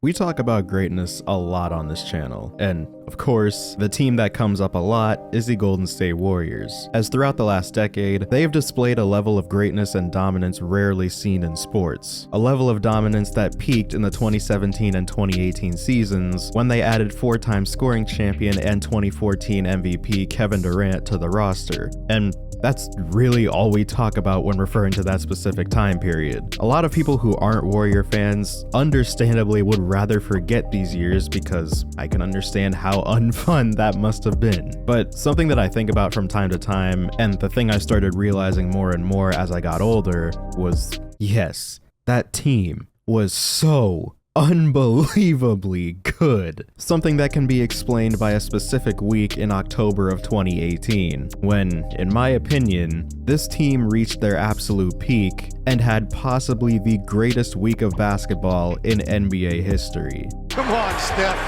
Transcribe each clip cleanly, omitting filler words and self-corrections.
We talk about greatness a lot on this channel, and of course, the team that comes up a lot is the Golden State Warriors, as throughout the last decade, they have displayed a level of greatness and dominance rarely seen in sports. A level of dominance that peaked in the 2017 and 2018 seasons when they added four-time scoring champion and 2014 MVP Kevin Durant to the roster. And that's really all we talk about when referring to that specific time period. A lot of people who aren't Warrior fans understandably would rather forget these years because I can understand how unfun that must have been. But something that I think about from time to time, and the thing I started realizing more and more as I got older, was yes, that team was so unbelievably good. Something that can be explained by a specific week in October of 2018, when, in my opinion, this team reached their absolute peak and had possibly the greatest week of basketball in NBA history. Come on, Steph.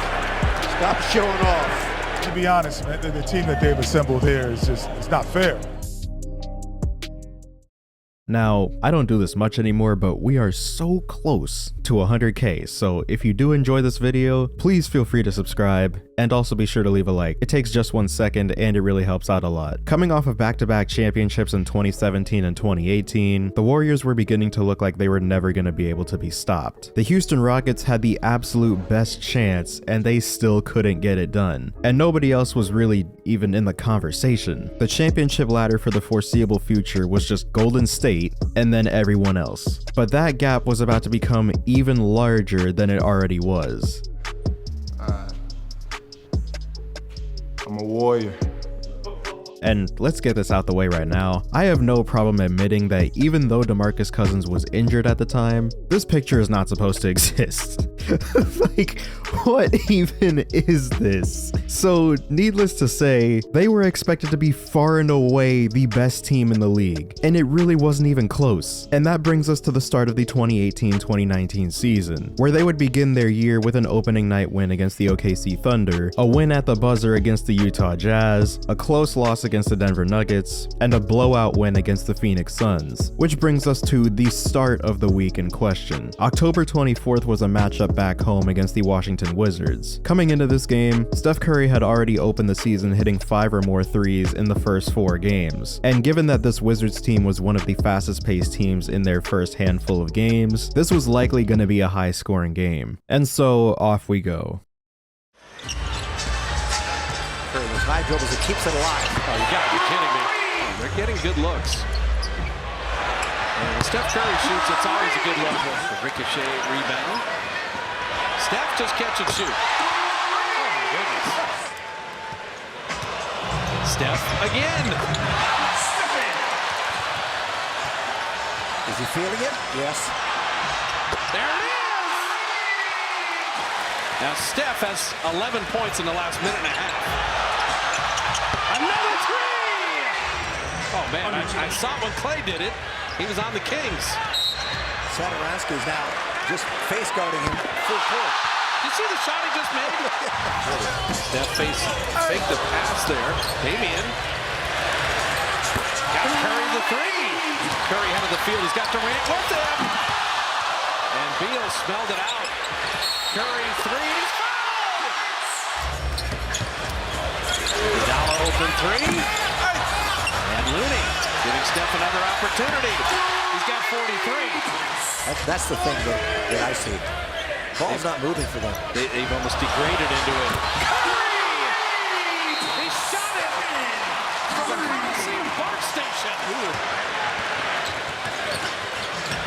Stop showing off. To be honest, man, the team that they've assembled here is it's not fair. Now, I don't do this much anymore, but we are so close to 100K, so if you do enjoy this video, please feel free to subscribe, and also be sure to leave a like. It takes just 1 second, and it really helps out a lot. Coming off of back-to-back championships in 2017 and 2018, the Warriors were beginning to look like they were never going to be able to be stopped. The Houston Rockets had the absolute best chance, and they still couldn't get it done. And nobody else was really even in the conversation. The championship ladder for the foreseeable future was just Golden State, and then everyone else. But that gap was about to become even larger than it already was. I'm a Warrior. And let's get this out the way right now. I have no problem admitting that even though DeMarcus Cousins was injured at the time, this picture is not supposed to exist. Like, what even is this? So, needless to say, they were expected to be far and away the best team in the league, and it really wasn't even close. And that brings us to the start of the 2018-2019 season, where they would begin their year with an opening night win against the OKC Thunder, a win at the buzzer against the Utah Jazz, a close loss against the Denver Nuggets, and a blowout win against the Phoenix Suns. Which brings us to the start of the week in question. October 24th was a matchup back home against the Washington Wizards. Coming into this game, Steph Curry had already opened the season hitting 5 or more threes in the first 4 games. And given that this Wizards team was one of the fastest paced teams in their first handful of games, this was likely going to be a high scoring game. And so off we go. Curry with high dribbles, it keeps it alive. Oh, you gotta be kidding me. Oh, they're getting good looks. And when Steph Curry shoots, it's always a good look. The ricochet rebound. Steph just catch and shoot. Oh my goodness. Steph again. Is he feeling it? Yes. There it is. Now Steph has 11 points in the last minute and a half. Another three. Oh man, I saw it when Klay did it. He was on the Kings. Satoransky is now just face guarding him full court. You see the shot he just made? Steph faked the pass there. Damian. Got Curry the three. Curry head of the field. He's got Durant with him. And Beal smelled it out. Curry three. He's fouled. Iguodala open three. And Looney giving Steph another opportunity. He's got 43. That's the thing that I see. Ball's not moving for them. They've almost degraded into it. Curry! He shot it from the Coliseum BART station.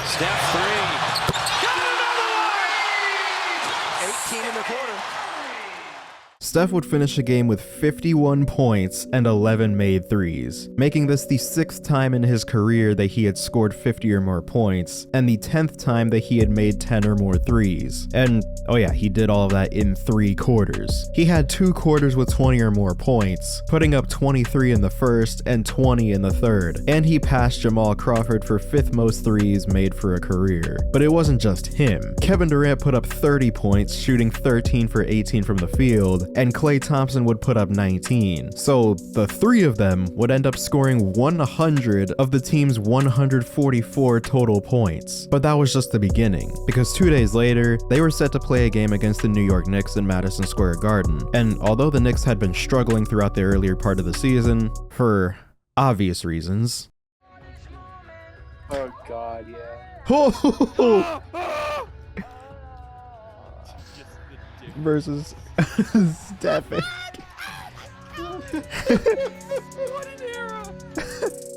Steph three. Got another one! 18 in the quarter. Steph would finish the game with 51 points and 11 made threes, making this the 6th time in his career that he had scored 50 or more points, and the 10th time that he had made 10 or more threes. And, oh yeah, he did all of that in 3 quarters. He had 2 quarters with 20 or more points, putting up 23 in the first and 20 in the third, and he passed Jamal Crawford for 5th most threes made for a career. But it wasn't just him. Kevin Durant put up 30 points, shooting 13 for 18 from the field, and Klay Thompson would put up 19. So the three of them would end up scoring 100 of the team's 144 total points. But that was just the beginning, because 2 days later, they were set to play a game against the New York Knicks in Madison Square Garden. And although the Knicks had been struggling throughout the earlier part of the season, for obvious reasons. Oh God, yeah. Versus Steph.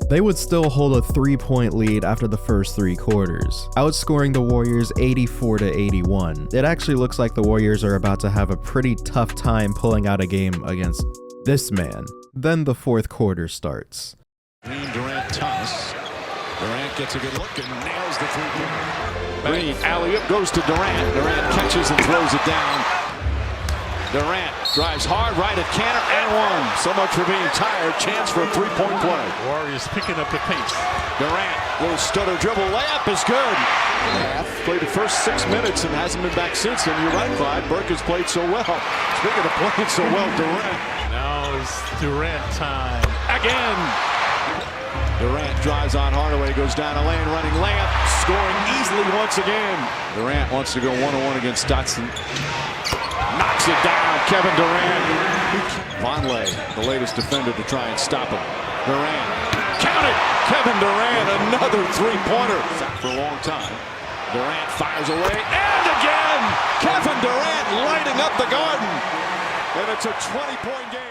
They would still hold a 3-point lead after the first 3 quarters, outscoring the Warriors 84-81. It actually looks like the Warriors are about to have a pretty tough time pulling out a game against this man. Then the fourth quarter starts. Durant toss. Durant gets a good look and nails the three-pointer. Green alley-oop goes to Durant. Durant catches and throws it down. Durant drives hard right at Cantor and one. So much for being tired. Chance for a three-point play. Warriors picking up the pace. Durant, little stutter dribble layup is good. Played the first 6 minutes and hasn't been back since. And you're right, Clyde. Burke has played so well. Speaking of playing so well, Durant. Now it's Durant time. Again. Durant drives on Hardaway, goes down a lane, running layup, scoring easily once again. Durant wants to go one-on-one against Dotson. Knocks it down, Kevin Durant. Vonleh, the latest defender to try and stop him. Durant, count it! Kevin Durant, another three-pointer. For a long time. Durant fires away, and again! Kevin Durant lighting up the Garden. And it's a 20-point game.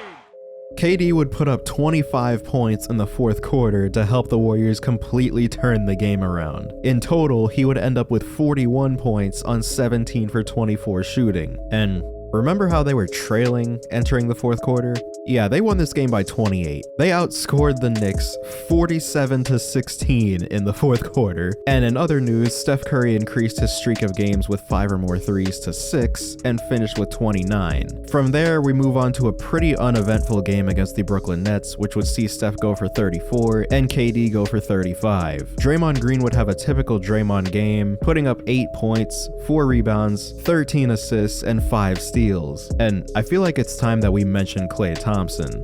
KD would put up 25 points in the fourth quarter to help the Warriors completely turn the game around. In total, he would end up with 41 points on 17 for 24 shooting. And remember how they were trailing entering the fourth quarter? Yeah, they won this game by 28. They outscored the Knicks 47-16 in the fourth quarter. And in other news, Steph Curry increased his streak of games with 5 or more threes to 6 and finished with 29. From there, we move on to a pretty uneventful game against the Brooklyn Nets, which would see Steph go for 34 and KD go for 35. Draymond Green would have a typical Draymond game, putting up 8 points, 4 rebounds, 13 assists, and 5 steals. And I feel like it's time that we mention Klay Thompson,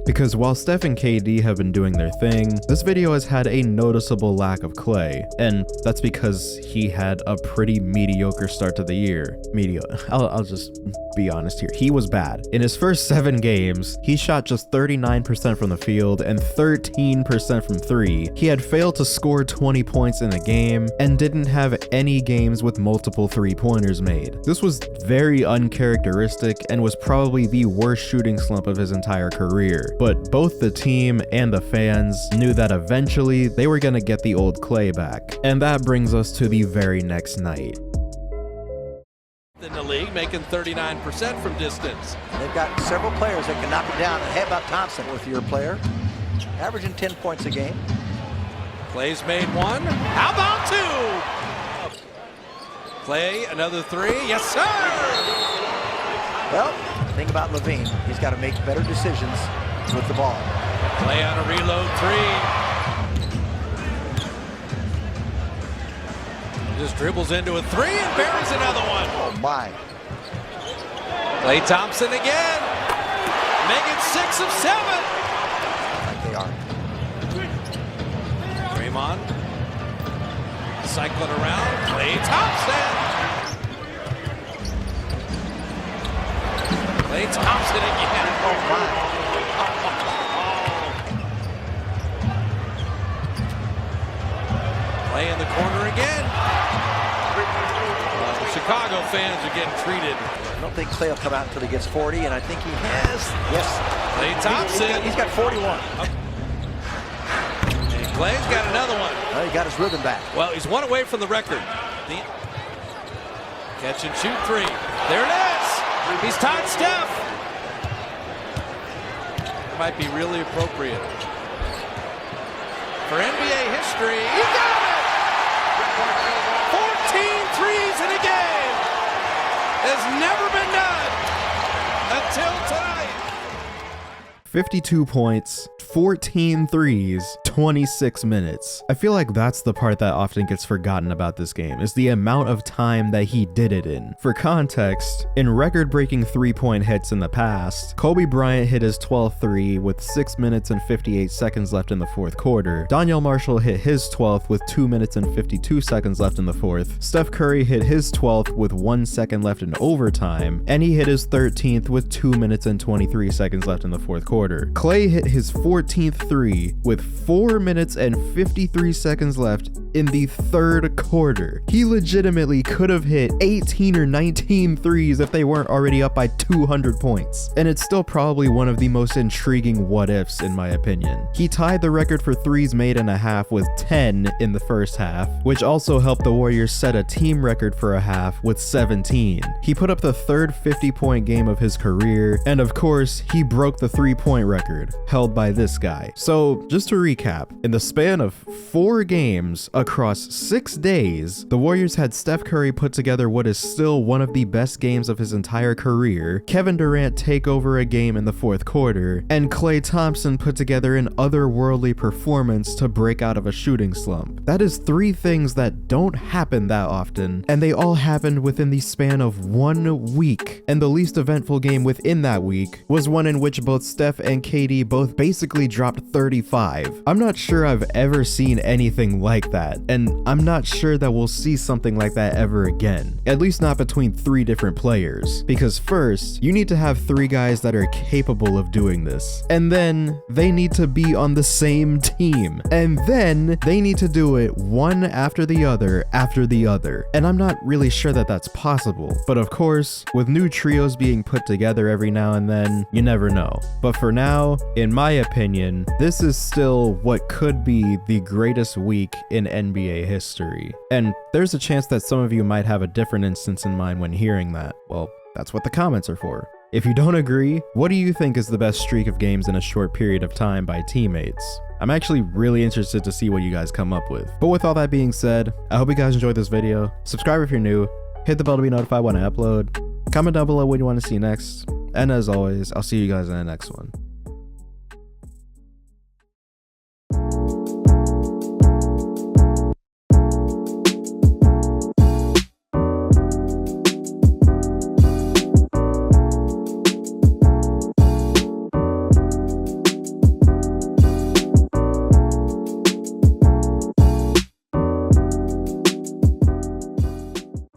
because while Steph and KD have been doing their thing, this video has had a noticeable lack of Klay, and that's because he had a pretty mediocre start to the year. I'll just be honest here. He was bad. In his first 7 games, he shot just 39% from the field and 13% from 3. He had failed to score 20 points in a game and didn't have any games with multiple 3-pointers made. This was very uncharacteristic and was probably the worst shooting slump of his entire career. But both the team and the fans knew that eventually they were gonna get the old Klay back. And that brings us to the very next night. In the league, making 39% from distance. They've got several players that can knock it down. And how about Thompson, fourth-year player, averaging 10 points a game. Klay's made 1. How about 2? Klay, another 3. Yes, sir! Well, think about Levine. He's got to make better decisions with the ball. Klay on a reload 3. Just dribbles into a 3 and buries another one. Oh my. Klay Thompson again. Making 6 of 7. Like they are. Draymond. Cycling around. Klay Thompson. Klay Thompson again. Oh my. Klay in the corner again. The Chicago fans are getting treated. I don't think Klay will come out until he gets 40, and I think he has. Yes. Klay Thompson. He's got 41. And Klay's got another one. Well, he got his rhythm back. Well, he's 1 away from the record. Catch and shoot 3. There it is. He's tied Steph. Might be really appropriate. For NBA history, you got it! 14 threes in a game has never been done until tonight. 52 points, 14 threes, 26 minutes. I feel like that's the part that often gets forgotten about this game, is the amount of time that he did it in. For context, in record-breaking three-point hits in the past, Kobe Bryant hit his 12th three with 6 minutes and 58 seconds left in the fourth quarter. Donyell Marshall hit his 12th with 2 minutes and 52 seconds left in the fourth. Steph Curry hit his 12th with 1 second left in overtime, and he hit his 13th with 2 minutes and 23 seconds left in the fourth quarter. Klay hit his 14th three with 4 minutes and 53 seconds left in the third quarter. He legitimately could have hit 18 or 19 threes if they weren't already up by 200 points. And it's still probably one of the most intriguing what ifs in my opinion. He tied the record for threes made in a half with 10 in the first half, which also helped the Warriors set a team record for a half with 17. He put up the third 50-point game of his career, and of course, he broke the three-point record held by this guy. So just to recap, in the span of 4 games across 6 days, the Warriors had Steph Curry put together what is still one of the best games of his entire career, Kevin Durant take over a game in the fourth quarter, and Klay Thompson put together an otherworldly performance to break out of a shooting slump. That is 3 things that don't happen that often, and they all happened within the span of 1 week. And the least eventful game within that week was one in which both Steph and KD both basically dropped 35. I'm not sure I've ever seen anything like that, and I'm not sure that we'll see something like that ever again. At least not between 3 different players. Because first, you need to have 3 guys that are capable of doing this. And then they need to be on the same team. And then they need to do it one after the other after the other. And I'm not really sure that that's possible. But of course, with new trios being put together every now and then, you never know. But for now, in my opinion, this is still what could be the greatest week in NBA history. And there's a chance that some of you might have a different instance in mind when hearing that. Well, that's what the comments are for. If you don't agree, what do you think is the best streak of games in a short period of time by teammates? I'm actually really interested to see what you guys come up with. But with all that being said, I hope you guys enjoyed this video. Subscribe if you're new, hit the bell to be notified when I upload, comment down below what you want to see next, and as always, I'll see you guys in the next one.